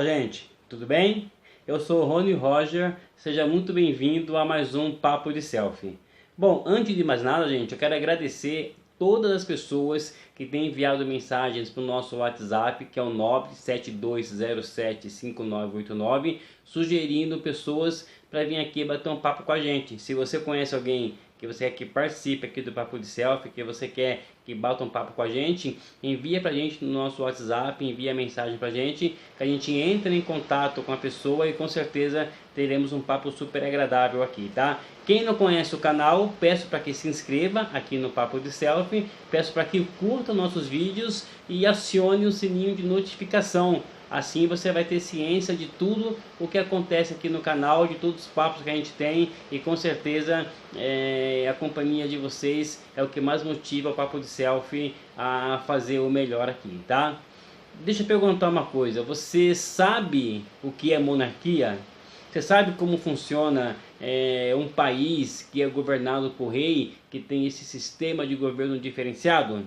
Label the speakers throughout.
Speaker 1: Fala, gente, tudo bem? Eu sou o Rony Roger, seja muito bem-vindo a mais um Papo de Selfie. Bom, antes de mais nada, gente, eu quero agradecer todas as pessoas que têm enviado mensagens para o nosso WhatsApp, que é o 972075989, sugerindo pessoas para vir aqui bater um papo com a gente. Se você conhece alguém que você quer que participe aqui do Papo de Selfie, que você quer que bata um papo com a gente, envia pra gente no nosso WhatsApp, envia mensagem pra gente, que a gente entra em contato com a pessoa e com certeza teremos um papo super agradável aqui, tá? Quem não conhece o canal, peço para que se inscreva aqui no Papo de Selfie, peço para que curta nossos vídeos e acione o sininho de notificação. Assim você vai ter ciência de tudo o que acontece aqui no canal, de todos os papos que a gente tem, e com certeza a companhia de vocês é o que mais motiva o Papo de Selfie a fazer o melhor aqui, tá? Deixa eu perguntar uma coisa, você sabe o que é monarquia? Você sabe como funciona um país que é governado por rei, que tem esse sistema de governo diferenciado?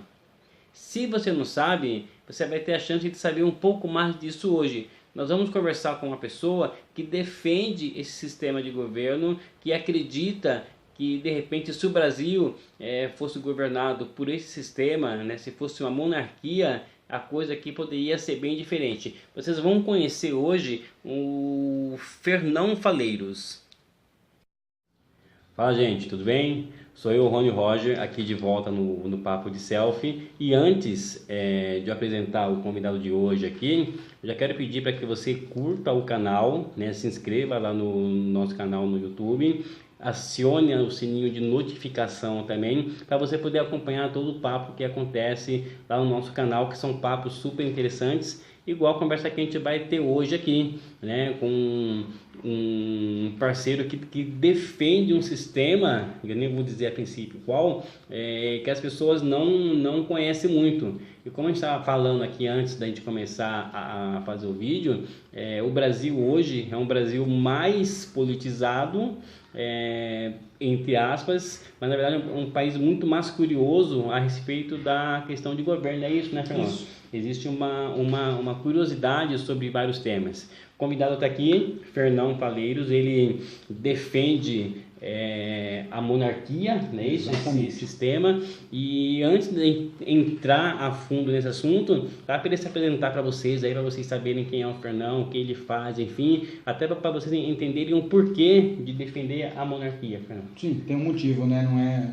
Speaker 1: Se você não sabe, você vai ter a chance de saber um pouco mais disso hoje. Nós vamos conversar com uma pessoa que defende esse sistema de governo, que acredita que de repente se o Brasil fosse governado por esse sistema, né, se fosse uma monarquia, a coisa aqui poderia ser bem diferente. Vocês vão conhecer hoje o Fernão Faleiros. Fala, gente, tudo bem? Sou eu, Rony Roger, aqui de volta no Papo de Selfie. E antes de eu apresentar o convidado de hoje aqui, eu já quero pedir para que você curta o canal, né? Se inscreva lá no nosso canal no YouTube, acione o sininho de notificação também, para você poder acompanhar todo o papo que acontece lá no nosso canal, que são papos super interessantes, igual a conversa que a gente vai ter hoje aqui, né, com um parceiro que defende um sistema, eu nem vou dizer a princípio qual, que as pessoas não conhecem muito. E como a gente estava falando aqui antes da gente começar a fazer o vídeo, o Brasil hoje é um Brasil mais politizado, entre aspas, mas na verdade é um país muito mais curioso a respeito da questão de governo. É isso, né, Fernando? Isso. Existe uma curiosidade sobre vários temas. O convidado está aqui, Fernão Faleiros, ele defende a monarquia, né, esse sistema. E antes de entrar a fundo nesse assunto, dá para ele se apresentar para vocês, aí para vocês saberem quem é o Fernão, o que ele faz, enfim, até para vocês entenderem o porquê de defender a monarquia, Fernão.
Speaker 2: Sim, tem um motivo, né?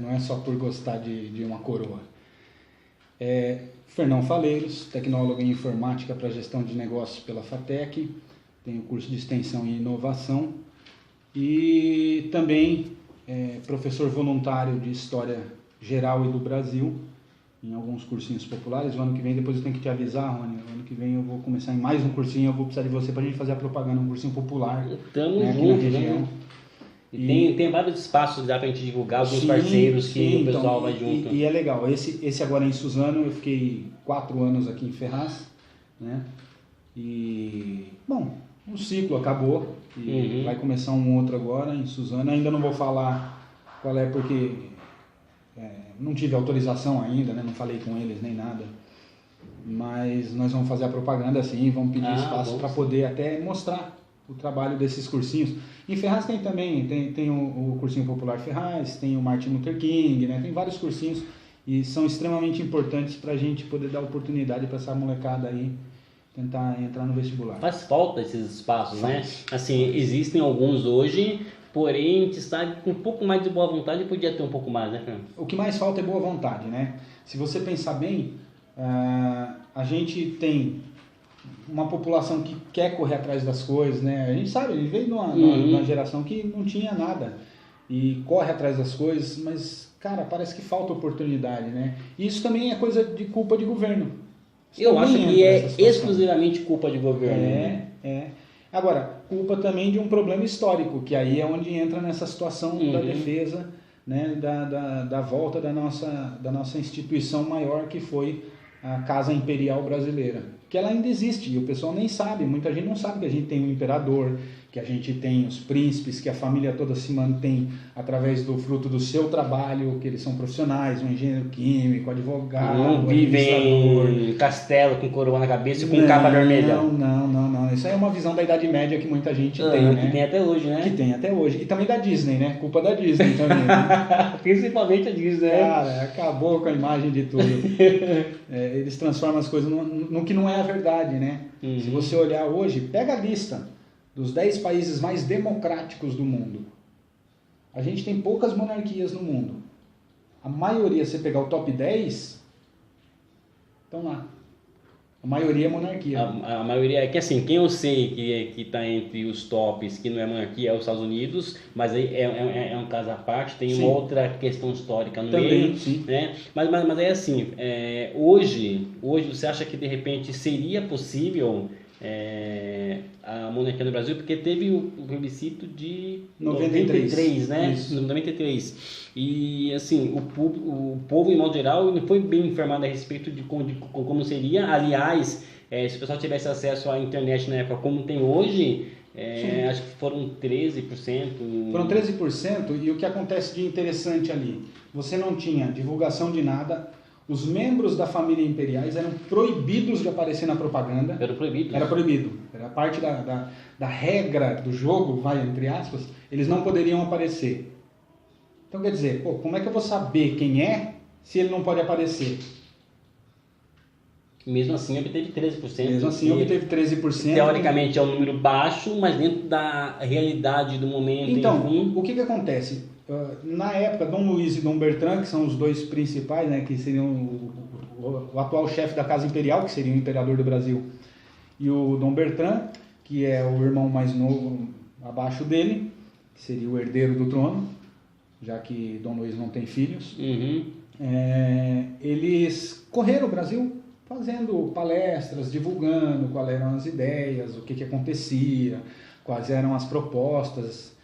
Speaker 2: Não é só por gostar de uma coroa. Fernão Faleiros, tecnólogo em informática para gestão de negócios pela FATEC, tenho curso de extensão e inovação e também professor voluntário de História Geral e do Brasil em alguns cursinhos populares. O ano que vem, depois eu tenho que te avisar, Rony, o ano que vem eu vou começar em mais um cursinho, eu vou precisar de você para a gente fazer a propaganda, um cursinho popular,
Speaker 1: né,
Speaker 2: aqui na região.
Speaker 1: Né? E tem vários espaços já para a gente divulgar, alguns parceiros que o pessoal vai junto.
Speaker 2: E é legal, esse agora é em Suzano, eu fiquei 4 anos aqui em Ferraz, né? E, bom, o ciclo acabou e vai começar um outro agora em Suzano. Ainda não vou falar qual é porque não tive autorização ainda, né? Não falei com eles nem nada. Mas nós vamos fazer a propaganda assim, vamos pedir espaço para poder até mostrar o trabalho desses cursinhos. Em Ferraz tem também, tem o cursinho popular Ferraz, tem o Martin Luther King, né? Tem vários cursinhos e são extremamente importantes para a gente poder dar oportunidade para essa molecada aí tentar entrar no vestibular.
Speaker 1: Faz falta esses espaços, né? Assim, existem alguns hoje, porém a gente sabe que com um pouco mais de boa vontade podia ter um pouco mais, né, Fernando?
Speaker 2: O que mais falta é boa vontade, né? Se você pensar bem, a gente tem uma população que quer correr atrás das coisas, né? A gente sabe, a gente veio numa geração que não tinha nada e corre atrás das coisas, mas, cara, parece que falta oportunidade, né? E isso também é coisa de culpa de governo.
Speaker 1: Eu acho que é exclusivamente culpa de governo.
Speaker 2: Agora, culpa também de um problema histórico, que aí é onde entra nessa situação da defesa, né? Da volta da nossa instituição maior, que foi a Casa Imperial Brasileira, que ela ainda existe e o pessoal nem sabe, muita gente não sabe que a gente tem um imperador, que a gente tem os príncipes, que a família toda se mantém através do fruto do seu trabalho, que eles são profissionais, um engenheiro químico, advogado,
Speaker 1: não vivem em castelo com coroa na cabeça e com capa vermelha.
Speaker 2: Não. Isso aí é uma visão da Idade Média que muita gente tem, né?
Speaker 1: Que tem até hoje, né?
Speaker 2: Que tem até hoje. E também da Disney, né? Culpa da Disney também, né?
Speaker 1: Principalmente a Disney, né?
Speaker 2: Cara, acabou com a imagem de tudo. Eles transformam as coisas no que não é a verdade, né? Se você olhar hoje, pega a lista dos 10 países mais democráticos do mundo. A gente tem poucas monarquias no mundo. A maioria, se você pegar o top 10, estão lá. A maioria é monarquia.
Speaker 1: A maioria é que assim, quem eu sei que está entre os tops, que não é monarquia, é os Estados Unidos, mas aí é um caso à parte, tem uma outra questão histórica no meio,
Speaker 2: sim.
Speaker 1: Né? Mas é assim, hoje você acha que de repente seria possível a monarquia no Brasil, porque teve o plebiscito de 93, né?
Speaker 2: Isso.
Speaker 1: 93. E assim, o povo em modo geral não foi bem informado a respeito de como seria. Aliás, se o pessoal tivesse acesso à internet na época como tem hoje, acho que foram 13%.
Speaker 2: Foram 13%, e o que acontece de interessante ali? Você não tinha divulgação de nada. Os membros da família imperiais eram proibidos de aparecer na propaganda.
Speaker 1: Era proibido.
Speaker 2: Era proibido. Era parte da regra do jogo, entre aspas, eles não poderiam aparecer. Então quer dizer, como é que eu vou saber quem é se ele não pode aparecer?
Speaker 1: Mesmo assim obteve 13%.
Speaker 2: Mesmo assim obteve 13%.
Speaker 1: Teoricamente é um número baixo, mas dentro da realidade do momento.
Speaker 2: Então,
Speaker 1: enfim.
Speaker 2: o que acontece? Na época, Dom Luís e Dom Bertrand, que são os dois principais, né, que seriam o atual chefe da Casa Imperial, que seria o imperador do Brasil, e o Dom Bertrand, que é o irmão mais novo abaixo dele, que seria o herdeiro do trono, já que Dom Luís não tem filhos. Eles correram o Brasil fazendo palestras, divulgando quais eram as ideias, o que acontecia, quais eram as propostas.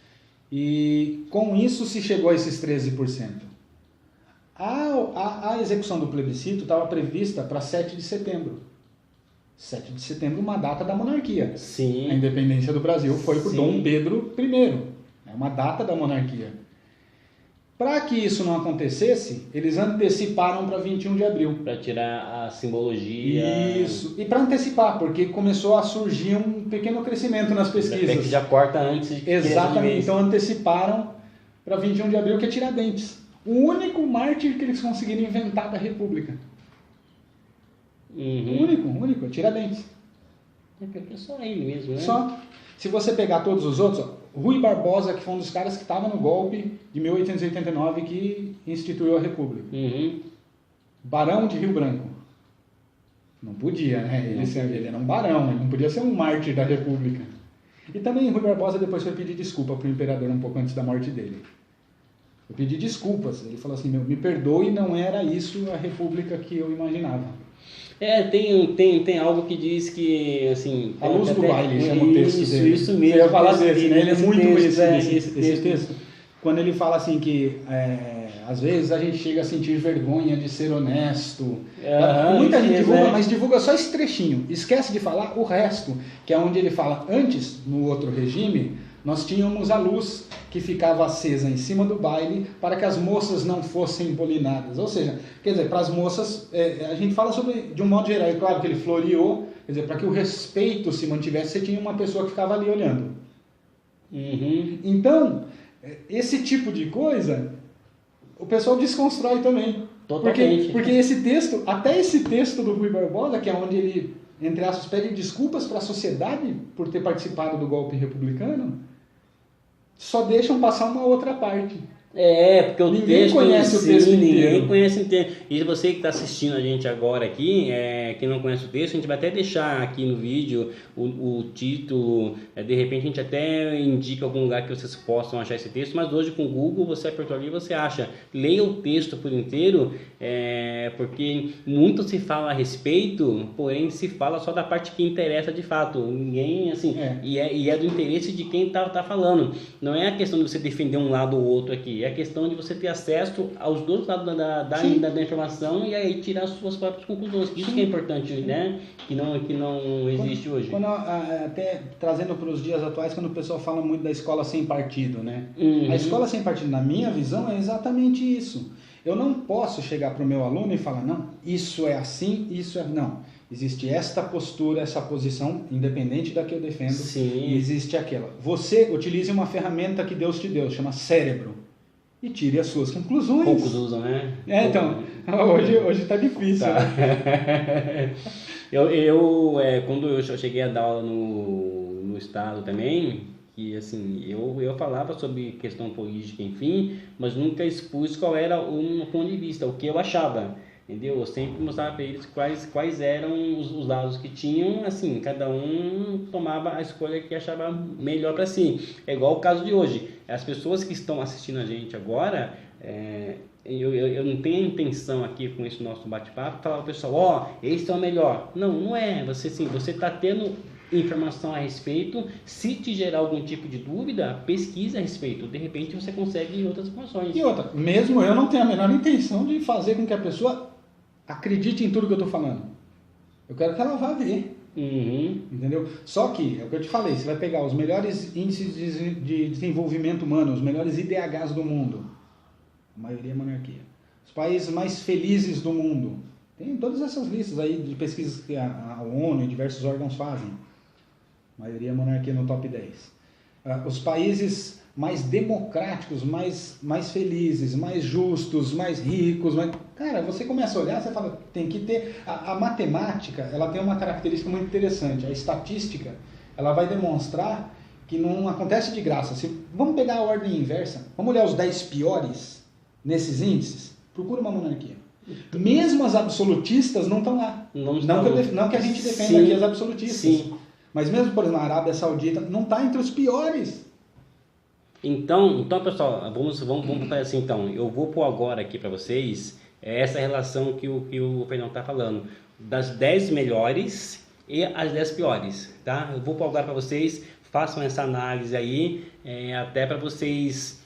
Speaker 2: E com isso se chegou a esses 13%. A execução do plebiscito estava prevista para 7 de setembro. 7 de setembro, uma data da monarquia.
Speaker 1: Sim.
Speaker 2: A independência do Brasil foi por Dom Pedro I. É uma data da monarquia. Para que isso não acontecesse, eles anteciparam para 21 de abril.
Speaker 1: Para tirar a simbologia.
Speaker 2: Isso. E para antecipar, porque começou a surgir um pequeno crescimento nas pesquisas.
Speaker 1: Até que já corta antes.
Speaker 2: Exatamente. Então anteciparam para 21 de abril, que é Tiradentes. O único mártir que eles conseguiram inventar da República. O único, Tiradentes.
Speaker 1: É só ele mesmo, né?
Speaker 2: Só. Se você pegar todos os outros, Rui Barbosa, que foi um dos caras que estava no golpe de 1889 que instituiu a República. Barão de Rio Branco. Não podia, né? Ele era um barão, ele não podia ser um mártir da República. E também Rui Barbosa depois foi pedir desculpa para o imperador um pouco antes da morte dele. Eu pedi desculpas. Ele falou assim, me perdoe, não era isso a República que eu imaginava.
Speaker 1: Tem algo que diz que, assim...
Speaker 2: A Luz do Baile chama o texto dele.
Speaker 1: Isso mesmo.
Speaker 2: Você ia falar desse, né? Ele é muito conhecido,
Speaker 1: esse texto.
Speaker 2: Quando ele fala assim que, às vezes, a gente chega a sentir vergonha de ser honesto. Muita gente divulga, mas divulga só esse trechinho. Esquece de falar o resto, que é onde ele fala, antes, no outro regime, nós tínhamos a luz que ficava acesa em cima do baile para que as moças não fossem embolinadas. Ou seja, quer dizer, para as moças, a gente fala sobre, de um modo geral, é claro que ele floreou, quer dizer, para que o respeito se mantivesse, você tinha uma pessoa que ficava ali olhando. Então, esse tipo de coisa, o pessoal desconstrói também.
Speaker 1: Totalmente.
Speaker 2: Porque esse texto, até esse texto do Rui Barbosa, que é onde ele, entre aspas, pede desculpas para a sociedade por ter participado do golpe republicano, só deixam passar uma outra parte.
Speaker 1: Porque o
Speaker 2: ninguém
Speaker 1: texto
Speaker 2: conhece o texto inteiro.
Speaker 1: Ninguém conhece o texto. E você que está assistindo a gente agora aqui, quem não conhece o texto, a gente vai até deixar aqui no vídeo o título. De repente a gente até indica algum lugar que vocês possam achar esse texto, mas hoje com o Google você apertou ali e você acha. Leia o texto por inteiro, porque muito se fala a respeito, porém se fala só da parte que interessa de fato. Ninguém, assim, e é do interesse de quem tá falando. Não é a questão de você defender um lado ou outro aqui. É a questão de você ter acesso aos dois lados da informação e aí tirar as suas próprias conclusões. Isso que é importante, né? Que não existe hoje.
Speaker 2: Até trazendo para os dias atuais, quando o pessoal fala muito da escola sem partido, né?
Speaker 1: Uhum.
Speaker 2: A escola sem partido, na minha visão, é exatamente isso. Eu não posso chegar para o meu aluno e falar, não, isso é assim, isso é... Não. Existe esta postura, essa posição, independente da que eu defendo, e existe aquela. Você utilize uma ferramenta que Deus te deu, chama cérebro, e tire as suas conclusões.
Speaker 1: Poucos usam, né?
Speaker 2: Então, hoje tá difícil.
Speaker 1: Tá.
Speaker 2: Né?
Speaker 1: Quando eu cheguei a dar aula no estado também, que assim, eu falava sobre questão política, enfim, mas nunca expus qual era o ponto de vista, o que eu achava. Entendeu? Eu sempre mostrava para eles quais eram os lados que tinham, assim, cada um tomava a escolha que achava melhor para si. É igual o caso de hoje. As pessoas que estão assistindo a gente agora, eu não tenho a intenção aqui com esse nosso bate-papo falar ao pessoal, esse é o melhor. Não é. Você está tendo informação a respeito. Se te gerar algum tipo de dúvida, pesquisa a respeito. De repente você consegue outras informações.
Speaker 2: E outra, mesmo eu não tenho a menor intenção de fazer com que a pessoa acredite em tudo que eu estou falando. Eu quero que ela vá ver.
Speaker 1: Uhum.
Speaker 2: Entendeu? Só que, é o que eu te falei, você vai pegar os melhores índices de desenvolvimento humano, os melhores IDHs do mundo. A maioria é monarquia. Os países mais felizes do mundo. Tem todas essas listas aí de pesquisas que a ONU e diversos órgãos fazem. A maioria é monarquia no top 10. Os países mais democráticos, mais felizes, mais justos, mais ricos. Cara, você começa a olhar, você fala, tem que ter... A matemática, ela tem uma característica muito interessante. A estatística, ela vai demonstrar que não acontece de graça. Vamos pegar a ordem inversa, vamos olhar os 10 piores nesses índices, procura uma monarquia. Mesmo as absolutistas não estão lá. Não que a gente defenda aqui as absolutistas. Sim. Mas mesmo, por exemplo, a Arábia Saudita não está entre os piores.
Speaker 1: Então pessoal, vamos fazer assim então. Eu vou pôr agora aqui para vocês essa relação que o Fernando está falando. Das 10 melhores e as 10 piores, tá? Eu vou pôr agora para vocês, façam essa análise aí, até para vocês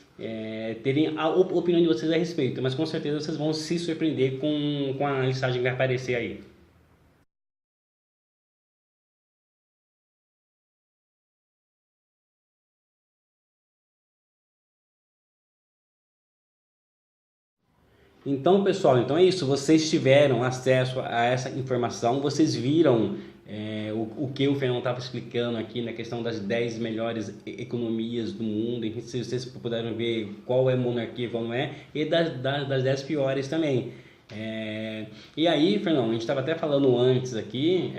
Speaker 1: terem a opinião de vocês a respeito. Mas com certeza vocês vão se surpreender com a listagem que vai aparecer aí. Então, pessoal, é isso. Vocês tiveram acesso a essa informação, vocês viram o que o Fernando estava explicando aqui na questão das 10 melhores economias do mundo, se vocês puderam ver qual é monarquia e qual não é, e das 10 piores também. E aí, Fernando, a gente estava até falando antes aqui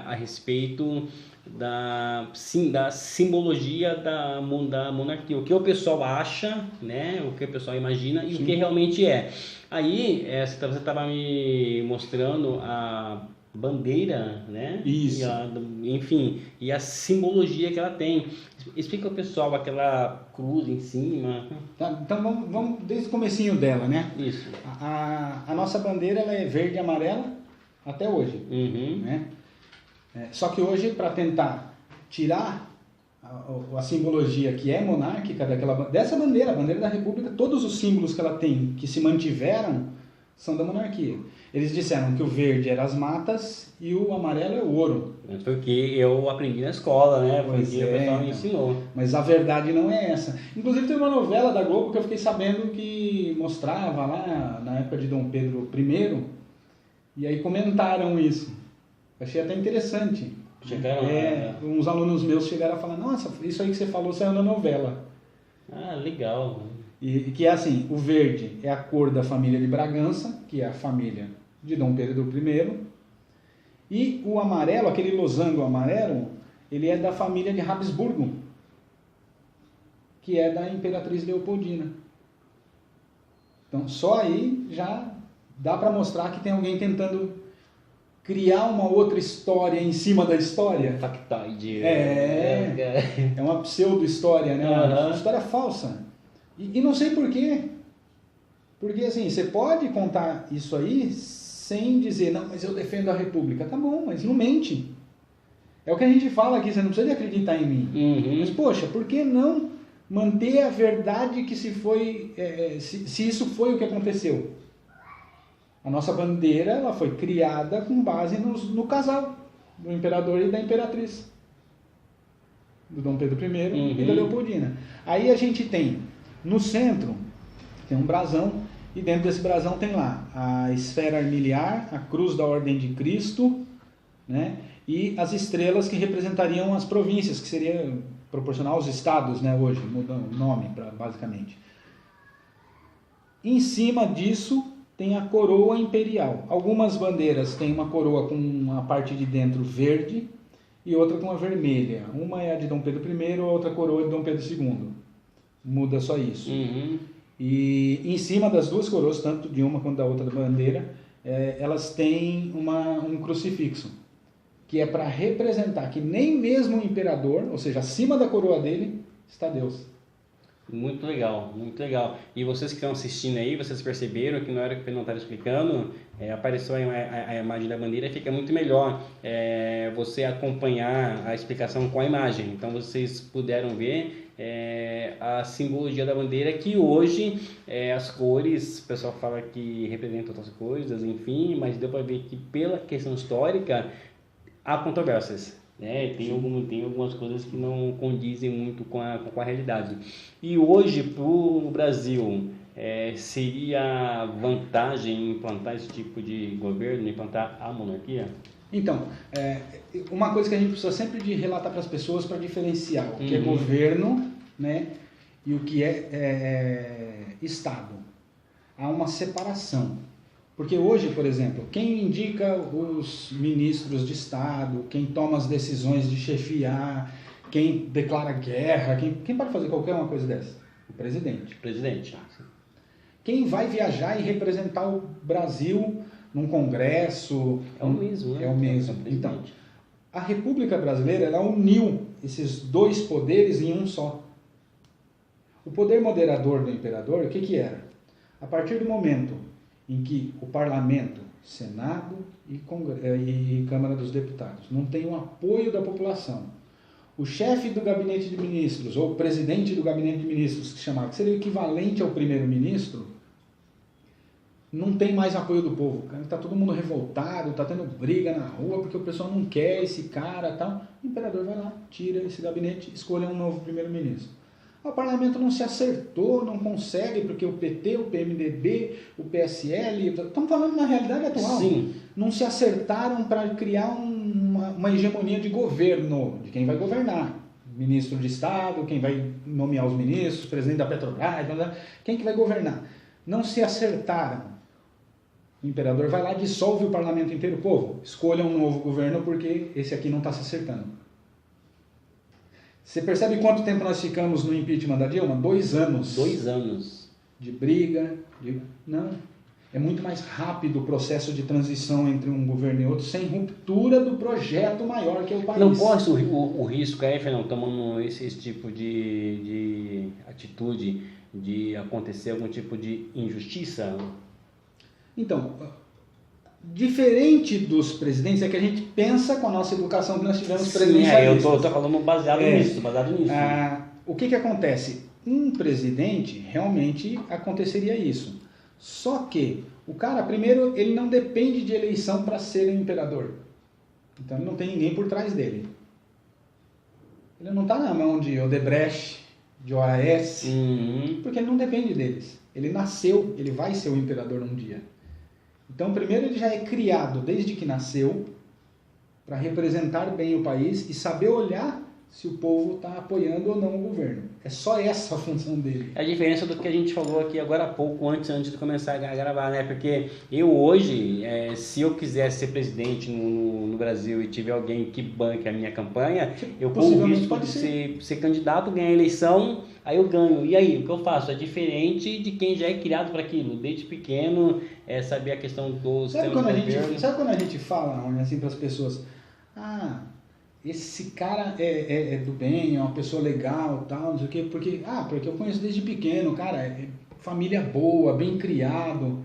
Speaker 1: a respeito da simbologia da monarquia, o que o pessoal acha, né, o que o pessoal imagina e o que realmente é. Aí você estava me mostrando a bandeira, né?
Speaker 2: Isso.
Speaker 1: E a simbologia que ela tem. Explica ao pessoal aquela cruz em cima.
Speaker 2: Tá, então vamos desde o comecinho dela, né?
Speaker 1: Isso.
Speaker 2: A nossa bandeira ela é verde e amarela até hoje, né? Só que hoje, para tentar tirar a simbologia que é monárquica dessa bandeira, a bandeira da República, todos os símbolos que ela tem, que se mantiveram, são da monarquia. Eles disseram que o verde era as matas e o amarelo é o ouro.
Speaker 1: Foi o que eu aprendi na escola, né? Foi o que o pessoal me ensinou.
Speaker 2: Mas a verdade não é essa. Inclusive tem uma novela da Globo que eu fiquei sabendo que mostrava lá na época de Dom Pedro I, e aí comentaram isso. Achei até interessante. Uns alunos meus chegaram a falar, nossa, isso aí que você falou saiu na novela.
Speaker 1: Ah, legal.
Speaker 2: E que é assim, o verde é a cor da família de Bragança, que é a família de Dom Pedro I, e o amarelo, aquele losango amarelo, ele é da família de Habsburgo, que é da Imperatriz Leopoldina. Então, só aí já dá para mostrar que tem alguém tentando criar uma outra história em cima da história.
Speaker 1: Factoide.
Speaker 2: É uma pseudo-história, né? Uma história falsa. E não sei por quê. Porque assim, você pode contar isso aí sem dizer, não, mas eu defendo a República. Tá bom, mas não mente. É o que a gente fala aqui, você não precisa de acreditar em mim. Mas, poxa, por que não manter a verdade que se isso foi o que aconteceu. A nossa bandeira ela foi criada com base no casal do imperador e da imperatriz, do Dom Pedro I e da Leopoldina. Aí a gente tem, no centro, tem um brasão, e dentro desse brasão tem lá a esfera armiliar, a cruz da Ordem de Cristo, né? E as estrelas que representariam as províncias, que seria proporcional aos estados, né? Hoje, mudando o nome, basicamente. Em cima disso tem a coroa imperial. Algumas bandeiras têm uma coroa com a parte de dentro verde e outra com a vermelha. Uma é a de Dom Pedro I, a outra coroa é de Dom Pedro II. Muda só isso. E em cima das duas coroas, tanto de uma quanto da outra bandeira, elas têm um crucifixo, que é para representar que nem mesmo o imperador, ou seja, acima da coroa dele, está Deus.
Speaker 1: Muito legal, muito legal. E vocês que estão assistindo aí, vocês perceberam que na hora que o Fernando estava explicando, apareceu a imagem da bandeira e fica muito melhor você acompanhar a explicação com a imagem. Então vocês puderam ver a simbologia da bandeira, que hoje as cores, o pessoal fala que representam outras coisas, enfim, mas deu para ver que pela questão histórica há controvérsias. Tem algumas coisas que não condizem muito com a realidade. E hoje, para o Brasil, seria vantagem implantar esse tipo de governo, implantar a monarquia?
Speaker 2: Então, uma coisa que a gente precisa sempre de relatar para as pessoas para diferenciar o que é governo, né, e o que é Estado. Há uma separação. Porque hoje, por exemplo, quem indica os ministros de Estado, quem toma as decisões de chefiar, quem declara guerra, quem pode fazer qualquer uma coisa dessa? O presidente.
Speaker 1: Presidente.
Speaker 2: Quem vai viajar e representar o Brasil num congresso...
Speaker 1: É o mesmo, né?
Speaker 2: É o mesmo. Então, a República Brasileira, ela uniu esses dois poderes em um só. O poder moderador do imperador, o que era? A partir do momento em que o parlamento, Senado e Câmara dos Deputados não tem o apoio da população, o chefe do gabinete de ministros, ou o presidente do gabinete de ministros, que seria o equivalente ao primeiro-ministro, não tem mais apoio do povo. Está todo mundo revoltado, está tendo briga na rua porque o pessoal não quer esse cara e tal. O imperador vai lá, tira esse gabinete, escolhe um novo primeiro-ministro. O parlamento não se acertou, não consegue, porque o PT, o PMDB, o PSL, estamos falando na realidade atual,
Speaker 1: sim,
Speaker 2: não se acertaram para criar uma hegemonia de governo, de quem vai governar. Ministro de Estado, quem vai nomear os ministros, presidente da Petrobras, quem que vai governar? Não se acertaram. O imperador vai lá, dissolve o parlamento inteiro. Povo, escolha um novo governo porque esse aqui não está se acertando. Você percebe quanto tempo nós ficamos no impeachment da Dilma? 2 anos.
Speaker 1: 2 anos.
Speaker 2: De briga. Não. É muito mais rápido o processo de transição entre um governo e outro, sem ruptura do projeto maior que é o país.
Speaker 1: Não corre o risco aí, Fernando, tomando esse tipo de atitude, de acontecer algum tipo de injustiça?
Speaker 2: Então, diferente dos presidentes, é que a gente pensa com a nossa educação que nós tivemos presidencialistas.
Speaker 1: Eu estou falando baseado nisso.
Speaker 2: O que acontece? Um presidente, realmente aconteceria isso. Só que o cara, primeiro, ele não depende de eleição para ser um imperador. Então ele não tem ninguém por trás dele. Ele não está na mão de Odebrecht, de OAS, porque ele não depende deles. Ele nasceu, ele vai ser o imperador um dia. Então, primeiro, ele já é criado desde que nasceu para representar bem o país e saber olhar se o povo está apoiando ou não o governo. É só essa a função dele.
Speaker 1: É a diferença do que a gente falou aqui agora há pouco, antes de começar a gravar, né? Porque eu hoje, se eu quisesse ser presidente no Brasil e tiver alguém que banque a minha campanha, eu corro o risco de ser candidato, ganhar a eleição, aí eu ganho. E aí, o que eu faço? É diferente de quem já é criado para aquilo. Desde pequeno, saber a questão do sistema de governo.
Speaker 2: Sabe quando a gente fala assim para as pessoas, esse cara é do bem, é uma pessoa legal, tal, não sei o quê, porque eu conheço desde pequeno, cara, família boa, bem criado.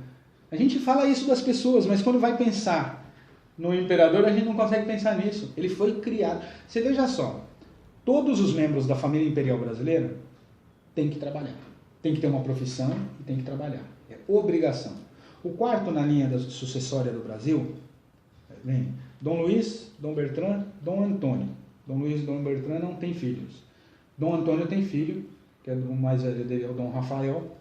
Speaker 2: A gente fala isso das pessoas, mas quando vai pensar no imperador, a gente não consegue pensar nisso. Ele foi criado. Você veja só, todos os membros da família imperial brasileira tem que trabalhar. Tem que ter uma profissão e tem que trabalhar. É obrigação. O quarto na linha da sucessória do Brasil, vem Dom Luiz, Dom Bertrand, Dom Antônio. Dom Luiz e Dom Bertrand não têm filhos. Dom Antônio tem filho, que é o mais velho dele, é o Dom Rafael.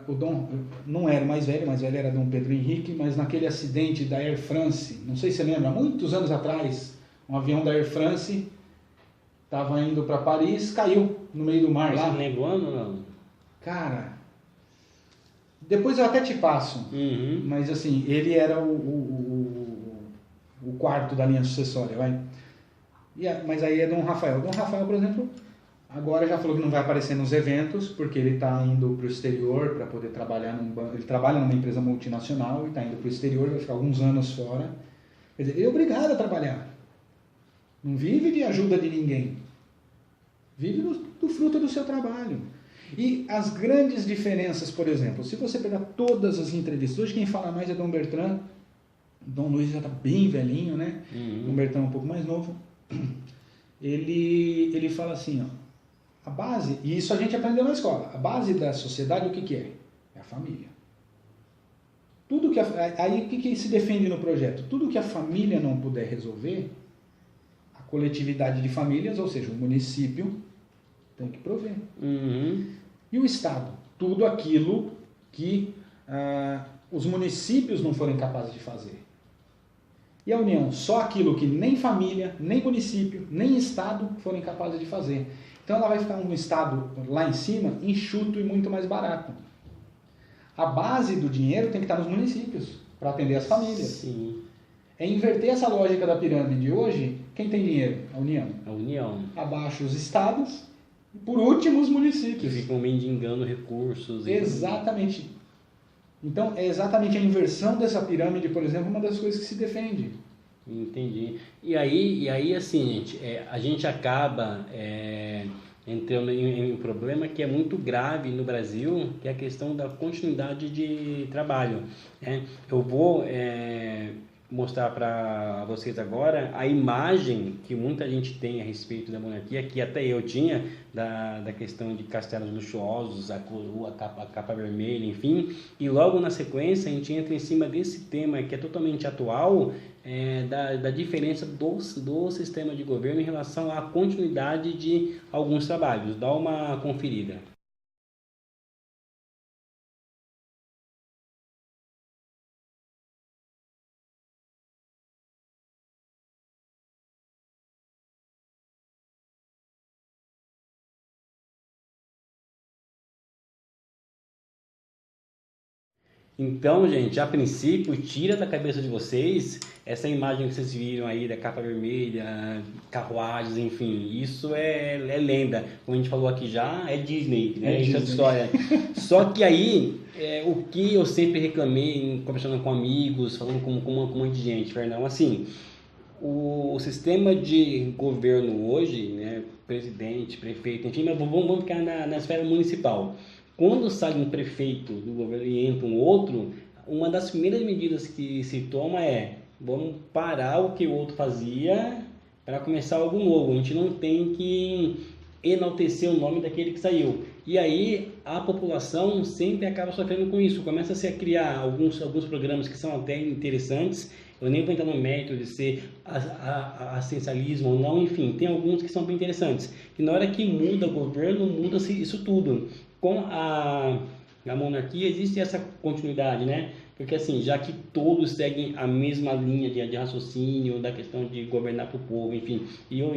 Speaker 2: O Dom não era o mais velho era Dom Pedro Henrique, mas naquele acidente da Air France, não sei se você lembra, muitos anos atrás, um avião da Air France estava indo para Paris, caiu no meio do mar lá.
Speaker 1: Você lembra o ano ou não?
Speaker 2: Cara, depois eu até te passo, mas assim, ele era o quarto da linha sucessória, vai. Mas aí é Dom Rafael. Dom Rafael, por exemplo, agora já falou que não vai aparecer nos eventos, porque ele está indo para o exterior para poder trabalhar num banco. Ele trabalha numa empresa multinacional e está indo para o exterior, vai ficar alguns anos fora. Quer dizer, ele é obrigado a trabalhar. Não vive de ajuda de ninguém. Vive do fruto do seu trabalho. E as grandes diferenças, por exemplo, se você pegar todas as entrevistas, hoje quem fala mais é Dom Bertrand, Dom Luiz já está bem velhinho, né? Dom Bertrand é um pouco mais novo. Ele fala assim, ó, a base, e isso a gente aprendeu na escola, a base da sociedade o que é? É a família. Tudo que aí o que se defende no projeto? Tudo que a família não puder resolver, a coletividade de famílias, ou seja, o município, tem que prover. E o Estado? Tudo aquilo que os municípios não forem capazes de fazer. E a União? Só aquilo que nem família, nem município, nem Estado forem capazes de fazer. Então ela vai ficar um Estado lá em cima, enxuto e muito mais barato. A base do dinheiro tem que estar nos municípios, para atender as famílias.
Speaker 1: Sim.
Speaker 2: É inverter essa lógica da pirâmide hoje. Quem tem dinheiro? A União.
Speaker 1: A União.
Speaker 2: Abaixo os estados e, por último, os municípios.
Speaker 1: Que ficam mendigando recursos.
Speaker 2: Exatamente. Então, é exatamente a inversão dessa pirâmide, por exemplo, uma das coisas que se defende.
Speaker 1: Entendi. E aí assim, gente, a gente acaba entrando em um problema que é muito grave no Brasil, que é a questão da continuidade de trabalho. Eu vou mostrar para vocês agora a imagem que muita gente tem a respeito da monarquia, que até eu tinha, da questão de castelos luxuosos, a coroa, a capa vermelha, enfim, e logo na sequência a gente entra em cima desse tema que é totalmente atual, da diferença do sistema de governo em relação à continuidade de alguns trabalhos. Dá uma conferida. Então, gente, a princípio, tira da cabeça de vocês essa imagem que vocês viram aí da capa vermelha, carruagens, enfim, isso é lenda. Como a gente falou aqui já, é Disney, né? Isso é história. Só que aí, o que eu sempre reclamei, conversando com amigos, falando com um monte de gente, Fernão, assim, o sistema de governo hoje, né, presidente, prefeito, enfim, mas vamos ficar na esfera municipal. Quando sai um prefeito do governo e entra um outro, uma das primeiras medidas que se toma vamos parar o que o outro fazia para começar algo novo. A gente não tem que enaltecer o nome daquele que saiu. E aí a população sempre acaba sofrendo com isso. Começa-se a criar alguns programas que são até interessantes. Eu nem vou entrar no mérito de ser assistencialismo ou não, enfim, tem alguns que são bem interessantes. E na hora que muda o governo, muda-se isso tudo. Com a monarquia existe essa continuidade, né? Porque assim, já que todos seguem a mesma linha de raciocínio, da questão de governar para o povo, enfim, e eu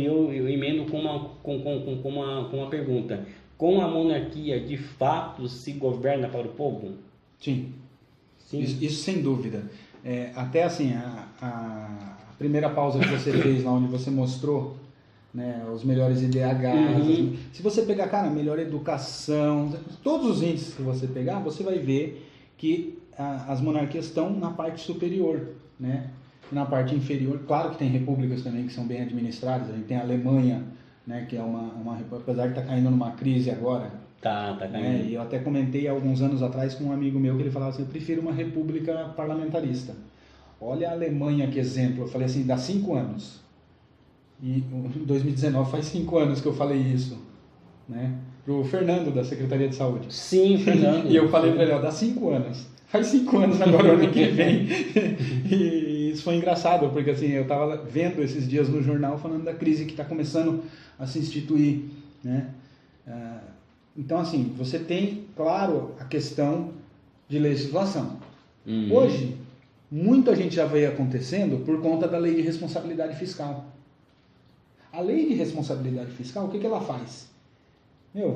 Speaker 1: emendo com uma pergunta: com a monarquia, de fato, se governa para o povo?
Speaker 2: Sim. Isso sem dúvida. Até assim, a primeira pausa que você fez lá onde você mostrou, né, os melhores IDHs, se você pegar, cara, melhor educação, todos os índices que você pegar, você vai ver que as monarquias estão na parte superior, né? Na parte inferior, claro que tem repúblicas também que são bem administradas, a gente tem a Alemanha, né, que é uma apesar de estar caindo numa crise agora.
Speaker 1: Tá caindo.
Speaker 2: E eu até comentei há alguns anos atrás com um amigo meu que ele falava assim, eu prefiro uma república parlamentarista. Olha a Alemanha que exemplo, eu falei assim, dá 5 anos. E em 2019 faz 5 anos que eu falei isso, né? pro Fernando, da Secretaria de Saúde.
Speaker 1: Sim, Fernando.
Speaker 2: E eu falei para ele, ó, dá 5 anos. Faz 5 anos agora, o ano que vem. E isso foi engraçado, porque assim, eu estava vendo esses dias no jornal falando da crise que está começando a se instituir, né? Então, assim, você tem, claro, a questão de legislação. Hoje, muita gente já veio acontecendo por conta da lei de responsabilidade fiscal. A lei de responsabilidade fiscal, o que ela faz?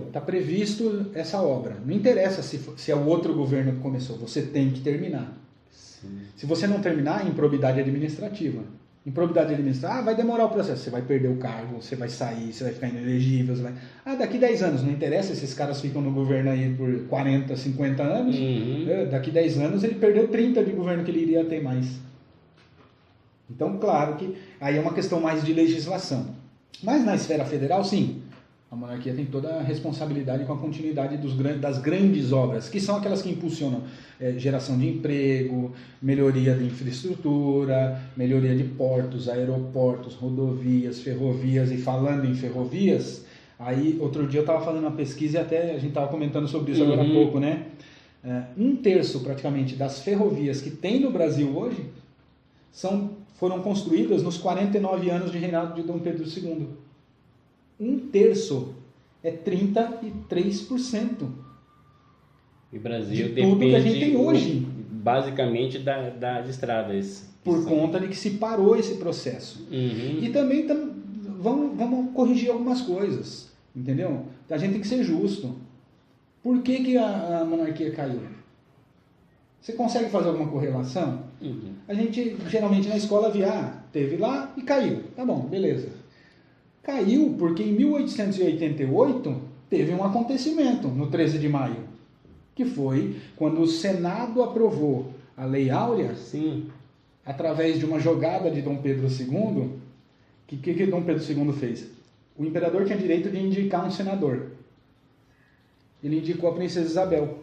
Speaker 2: Está previsto essa obra. Não interessa se é o outro governo que começou, você tem que terminar. Sim. Se você não terminar, é improbidade administrativa. Improbidade administrativa, vai demorar o processo, você vai perder o cargo, você vai sair, você vai ficar inelegível, você vai... daqui 10 anos, não interessa se esses caras ficam no governo aí por 40, 50 anos, daqui 10 anos ele perdeu 30 de governo que ele iria ter mais. Então, claro que aí é uma questão mais de legislação. Mas na esfera federal, sim, a monarquia tem toda a responsabilidade com a continuidade das grandes obras, que são aquelas que impulsionam geração de emprego, melhoria de infraestrutura, melhoria de portos, aeroportos, rodovias, ferrovias. E falando em ferrovias, aí outro dia eu estava fazendo uma pesquisa e até a gente estava comentando sobre isso agora há pouco, né? 1/3 praticamente das ferrovias que tem no Brasil hoje foram construídas nos 49 anos de reinado de Dom Pedro II. 1/3 é 33%.
Speaker 1: E o Brasil
Speaker 2: de tudo que a gente tem hoje.
Speaker 1: Basicamente das estradas.
Speaker 2: Por conta de que se parou esse processo. E também vamos corrigir algumas coisas. Entendeu? A gente tem que ser justo. Por que a monarquia caiu? Você consegue fazer alguma correlação? A gente geralmente na escola via, teve lá e caiu. Tá bom, beleza. Caiu porque em 1888 teve um acontecimento, no 13 de maio, que foi quando o Senado aprovou a Lei Áurea, através de uma jogada de Dom Pedro II. Que Dom Pedro II fez? O imperador tinha direito de indicar um senador. Ele indicou a princesa Isabel.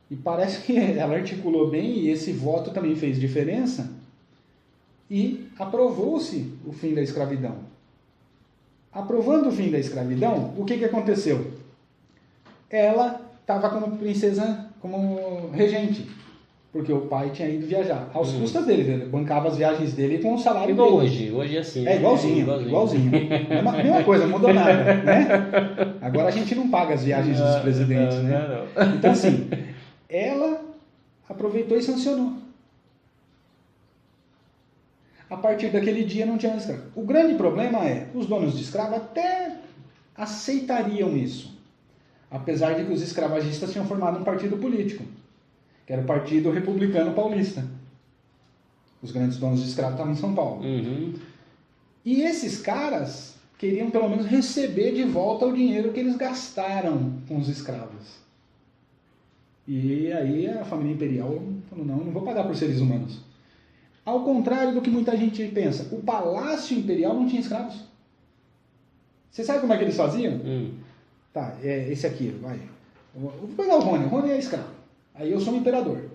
Speaker 2: E parece que ela articulou bem e esse voto também fez diferença e aprovou-se o fim da escravidão. Aprovando o fim da escravidão, o que aconteceu? Ela estava como princesa, como regente, porque o pai tinha ido viajar. Aos custas dele, ele bancava as viagens dele com o salário
Speaker 1: igual
Speaker 2: dele.
Speaker 1: Hoje é assim.
Speaker 2: É igualzinho. Mesma coisa, não mudou nada, né? Agora a gente não paga as viagens dos presidentes, né? Então assim, ela aproveitou e sancionou. A partir daquele dia não tinha mais escravo. O grande problema é, os donos de escravo até aceitariam isso. Apesar de que os escravagistas tinham formado um partido político, que era o Partido Republicano Paulista. Os grandes donos de escravo estavam em São Paulo. E esses caras queriam pelo menos receber de volta o dinheiro que eles gastaram com os escravos. E aí a família imperial falou, não vou pagar por seres humanos. Ao contrário do que muita gente pensa, o Palácio Imperial não tinha escravos. Você sabe como é que eles faziam? Tá, esse aqui, vai. Vou pegar o Rony é escravo. Aí eu sou um imperador.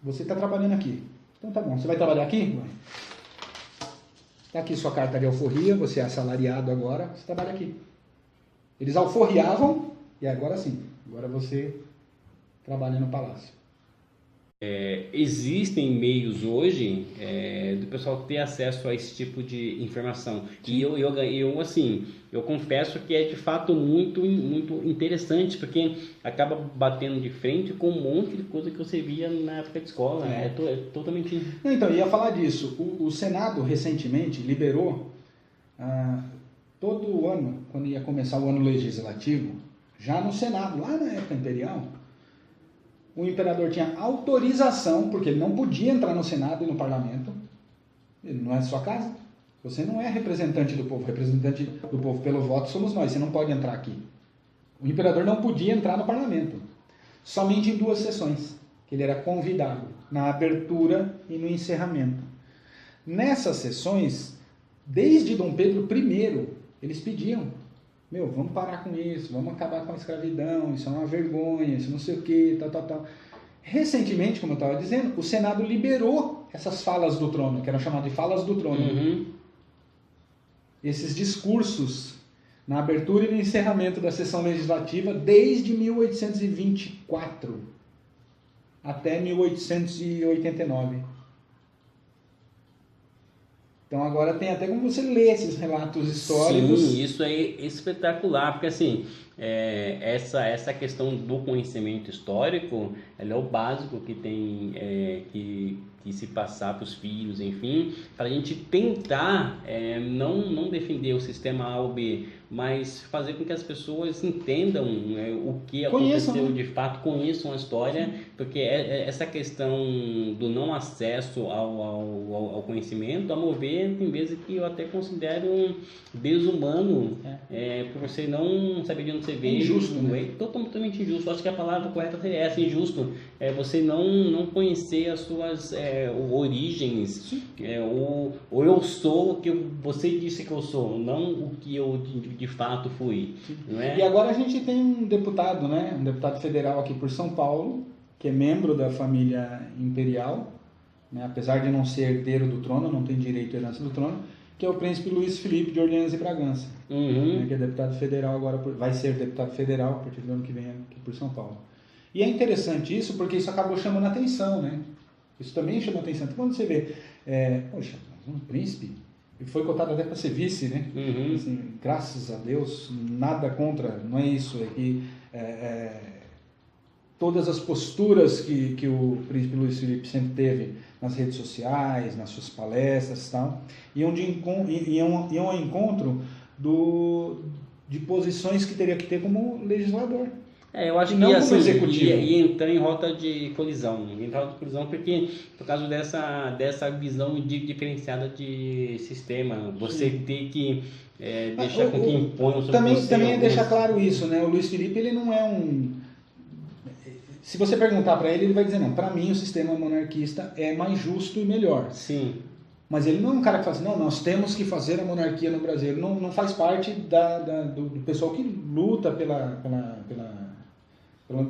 Speaker 2: Você está trabalhando aqui. Então tá bom, você vai trabalhar aqui? Vai. Está aqui sua carta de alforria, você é assalariado agora, você trabalha aqui. Eles alforriavam e agora sim, agora você trabalha no palácio.
Speaker 1: Existem meios hoje do pessoal ter acesso a esse tipo de informação. E eu confesso que é de fato muito, muito interessante, porque acaba batendo de frente com um monte de coisa que você via na época de escola. É totalmente...
Speaker 2: Então, eu ia falar disso. O Senado recentemente liberou todo ano, quando ia começar o ano legislativo, já no Senado, lá na época imperial, o imperador tinha autorização, porque ele não podia entrar no Senado e no Parlamento. Ele não é sua casa. Você não é representante do povo. Representante do povo pelo voto somos nós. Você não pode entrar aqui. O imperador não podia entrar no Parlamento. Somente em 2 sessões, que ele era convidado, na abertura e no encerramento. Nessas sessões, desde Dom Pedro I, eles pediam, vamos parar com isso, vamos acabar com a escravidão, isso é uma vergonha, isso não sei o que, tal. Recentemente, como eu estava dizendo, o Senado liberou essas falas do trono, que eram chamadas de falas do trono. Esses discursos na abertura e no encerramento da sessão legislativa desde 1824 até 1889. Então agora tem até como você ler esses relatos históricos.
Speaker 1: Sim, isso é espetacular, porque assim, essa questão do conhecimento histórico, ela é o básico que tem que se passar para os filhos, enfim, para a gente tentar não defender o sistema A ou B, mas fazer com que as pessoas entendam o que aconteceu de fato, conheçam a história, porque essa questão do não acesso ao conhecimento, a meu ver, tem vezes que eu até considero desumano, por você não saber de onde você veio.
Speaker 2: Injusto, né?
Speaker 1: É totalmente injusto. Acho que a palavra correta seria essa, injusto. Você não conhecer as suas origens, ou eu sou o que você disse que eu sou, não o que eu de fato fui. Não é?
Speaker 2: E agora a gente tem um deputado, né? Um deputado federal aqui por São Paulo, que é membro da família imperial, né? Apesar de não ser herdeiro do trono, não tem direito à herança do trono, que é o príncipe Luiz Felipe de Orleans e Bragança, né? Que é deputado federal agora, vai ser deputado federal a partir do ano que vem aqui por São Paulo. E é interessante isso porque isso acabou chamando a atenção, né? Isso também chamou a atenção. Então, quando você vê, poxa, um príncipe, ele foi cotado até para ser vice, né? Assim, graças a Deus, nada contra, não é isso, é que todas as posturas que o príncipe Luiz Felipe sempre teve nas redes sociais, nas suas palestras e tal, iam ao encontro de posições que teria que ter como legislador.
Speaker 1: Eu acho que assim, ia entrar em rota de colisão. Porque por causa dessa visão diferenciada de sistema, você ter que deixar com que imponham sobre você.
Speaker 2: Também é deixar claro isso, né? O Luiz Felipe, ele não é um... Se você perguntar para ele vai dizer, não, para mim o sistema monarquista é mais justo e melhor.
Speaker 1: Sim.
Speaker 2: Mas ele não é um cara que fala assim, não, nós temos que fazer a monarquia no Brasil. Ele não faz parte do pessoal que luta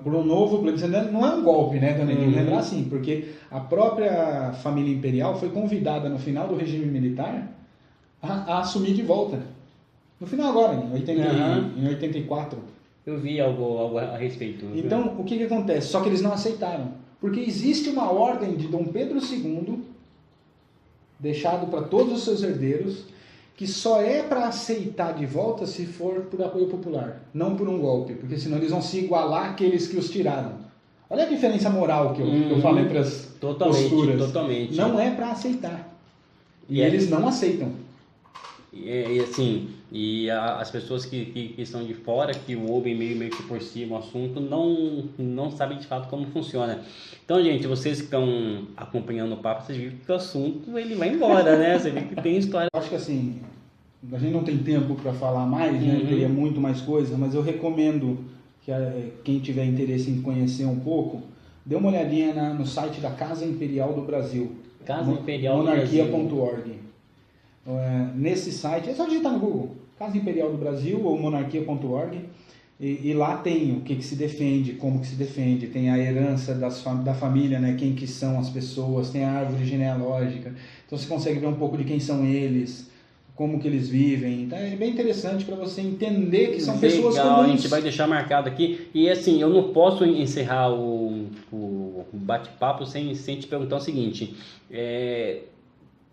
Speaker 2: por um novo plebiscito. Não é um golpe, né, dona Edil? Lembrar assim, porque a própria família imperial foi convidada no final do regime militar a assumir de volta. No final agora, em 84.
Speaker 1: Eu vi algo a respeito.
Speaker 2: Então, o que acontece? Só que eles não aceitaram. Porque existe uma ordem de Dom Pedro II, deixado para todos os seus herdeiros, que só é para aceitar de volta se for por apoio popular, não por um golpe, porque senão eles vão se igualar àqueles que os tiraram. Olha a diferença moral que eu falei para as posturas.
Speaker 1: Totalmente.
Speaker 2: Não é para aceitar. E eles não aceitam.
Speaker 1: E assim, as pessoas que estão de fora, que ouvem meio que por cima o assunto, não sabem de fato como funciona. Então, gente, vocês que estão acompanhando o papo, vocês viram que o assunto ele vai embora, né? Você vê que tem história.
Speaker 2: Eu acho que assim, a gente não tem tempo para falar mais, né? Teria muito mais coisa, mas eu recomendo que quem tiver interesse em conhecer um pouco, dê uma olhadinha no site da Casa Imperial do Brasil.
Speaker 1: Casa Imperial do Brasil.
Speaker 2: Monarquia.org. Nesse site, é só digitar no Google, Casa Imperial do Brasil ou monarquia.org, e lá tem o que se defende, como que se defende, tem a herança da família, né, quem que são as pessoas, tem a árvore genealógica, então você consegue ver um pouco de quem são eles, como que eles vivem, então é bem interessante para você entender que são pessoas comuns.
Speaker 1: A gente vai deixar marcado aqui, e assim, eu não posso encerrar o bate-papo sem te perguntar o seguinte,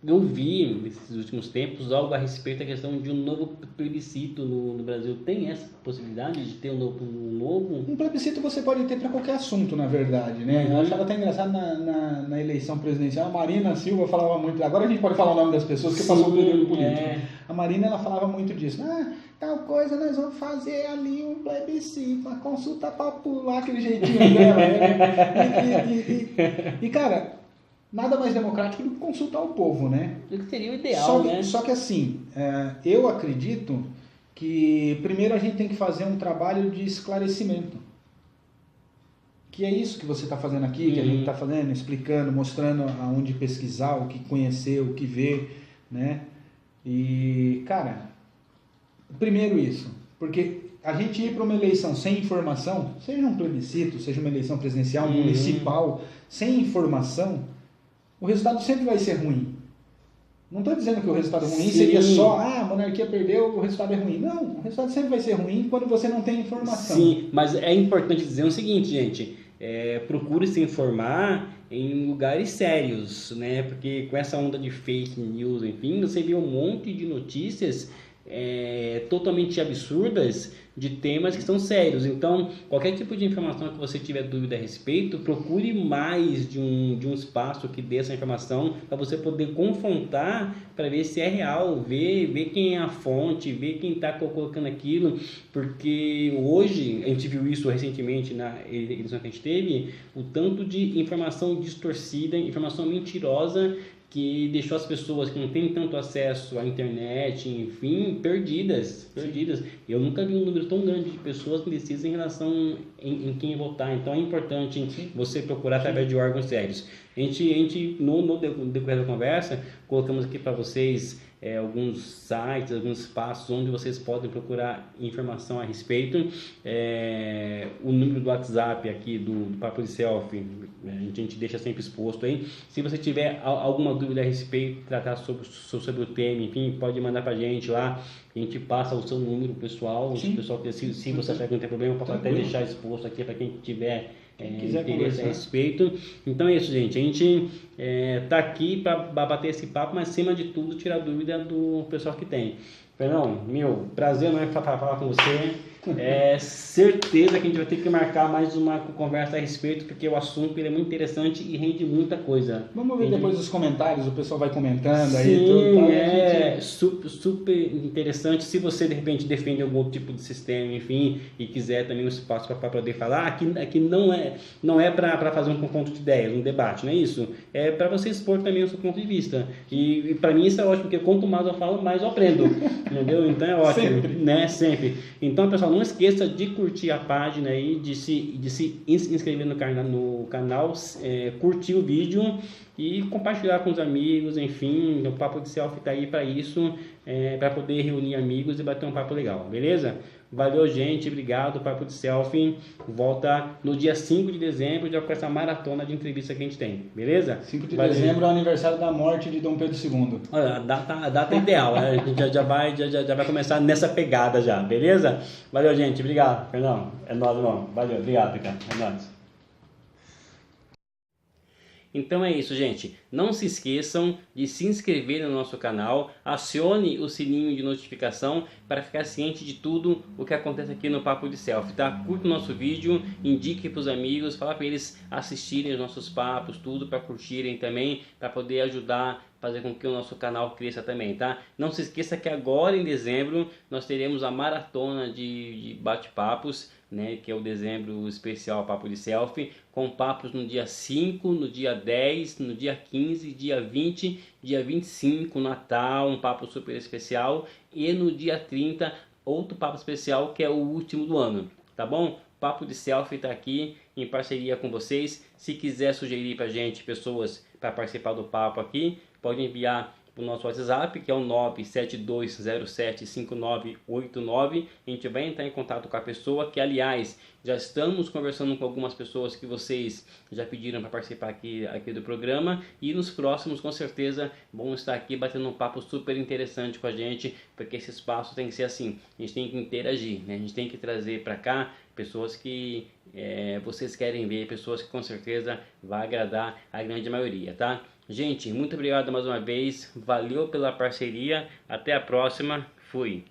Speaker 1: eu vi nesses últimos tempos algo a respeito da questão de um novo plebiscito no Brasil. Tem essa possibilidade de ter um novo?
Speaker 2: Um plebiscito você pode ter para qualquer assunto, na verdade, né? Eu achava até engraçado na eleição presidencial, a Marina Silva falava muito, agora a gente pode falar o nome das pessoas que passou o período político. A Marina, ela falava muito disso. Tal coisa, nós vamos fazer ali um plebiscito, uma consulta popular, aquele jeitinho dela. Né? E cara... Nada mais democrático do que consultar o povo, né?
Speaker 1: Isso seria o ideal, né?
Speaker 2: Só que assim, eu acredito que primeiro a gente tem que fazer um trabalho de esclarecimento. Que é isso que você está fazendo aqui, que a gente está fazendo, explicando, mostrando aonde pesquisar, o que conhecer, o que ver, né? E, cara, primeiro isso, porque a gente ir para uma eleição sem informação, seja um plebiscito, seja uma eleição presidencial, municipal, sem informação, o resultado sempre vai ser ruim. Não estou dizendo que o resultado ruim
Speaker 1: Sim.
Speaker 2: seria só, a monarquia perdeu, o resultado é ruim. Não, o resultado sempre vai ser ruim quando você não tem informação.
Speaker 1: Sim, mas é importante dizer o seguinte, gente, procure se informar em lugares sérios, né? Porque com essa onda de fake news, enfim, você vê um monte de notícias totalmente absurdas de temas que são sérios. Então, qualquer tipo de informação que você tiver dúvida a respeito, procure mais de um espaço que dê essa informação para você poder confrontar para ver se é real, ver quem é a fonte, ver quem está colocando aquilo, porque hoje, a gente viu isso recentemente na eleição que a gente teve, o tanto de informação distorcida, informação mentirosa, que deixou as pessoas que não têm tanto acesso à internet, enfim, perdidas. Eu nunca vi um número tão grande de pessoas indecisas em relação em quem votar. Então é importante você procurar através de órgãos sérios. A gente no decorrer da conversa, colocamos aqui para vocês alguns sites, alguns espaços onde vocês podem procurar informação a respeito. O número do WhatsApp aqui do Papo de Selfie, a gente deixa sempre exposto aí. Se você tiver alguma dúvida a respeito, tratar sobre o tema, enfim, pode mandar pra gente lá. A gente passa o seu número pessoal. Se você achar que não tem problema, pode até deixar exposto aqui para quem tiver interesse a respeito. Então é isso, gente. A gente tá aqui para bater esse papo, mas acima de tudo tirar dúvida do pessoal que tem. Fernão, meu prazer não é falar com você. Certeza que a gente vai ter que marcar mais uma conversa a respeito, porque o assunto ele é muito interessante e rende muita coisa.
Speaker 2: Vamos ver depois os comentários, o pessoal vai comentando aí.
Speaker 1: Sim, super interessante. Se você de repente defende algum tipo de sistema, enfim, e quiser também um espaço para poder falar, aqui não é para fazer um confronto de ideias, um debate, não é isso? É para você expor também o seu ponto de vista. E para mim isso é ótimo, porque quanto mais eu falo, mais eu aprendo. Entendeu? Então é ótimo, sempre. Né? Sempre. Então, pessoal, não esqueça de curtir a página aí, de se inscrever no canal, curtir o vídeo e compartilhar com os amigos, enfim, o Papo de Selfie tá aí para isso, para poder reunir amigos e bater um papo legal, beleza? Valeu, gente, obrigado. Papo de Selfie volta no dia 5 de dezembro, já com essa maratona de entrevista que a gente tem, beleza?
Speaker 2: 5 de dezembro é o aniversário da morte de Dom Pedro II.
Speaker 1: Olha, a data ideal, a gente já vai começar nessa pegada já, beleza? Valeu, gente, obrigado, Fernão, é nóis, irmão, valeu, obrigado, cara, é nóis. Então é isso, gente. Não se esqueçam de se inscrever no nosso canal, acione o sininho de notificação para ficar ciente de tudo o que acontece aqui no Papo de Selfie, tá? Curta o nosso vídeo, indique para os amigos, fala para eles assistirem os nossos papos, tudo para curtirem também, para poder ajudar, fazer com que o nosso canal cresça também, tá? Não se esqueça que agora em dezembro nós teremos a maratona de bate-papos, né, que é o dezembro especial Papo de Selfie, com papos no dia 5, no dia 10, no dia 15, dia 20, dia 25, Natal, um papo super especial, e no dia 30, outro papo especial que é o último do ano, tá bom? Papo de Selfie está aqui em parceria com vocês. Se quiser sugerir pra gente pessoas para participar do papo aqui, pode enviar o nosso WhatsApp, que é o 972075989. A gente vai entrar em contato com a pessoa, que aliás, já estamos conversando com algumas pessoas que vocês já pediram para participar aqui do programa, e nos próximos com certeza vão estar aqui batendo um papo super interessante com a gente, porque esse espaço tem que ser assim, a gente tem que interagir, né? A gente tem que trazer para cá pessoas que vocês querem ver, pessoas que com certeza vai agradar a grande maioria, tá? Gente, muito obrigado mais uma vez, valeu pela parceria, até a próxima, fui!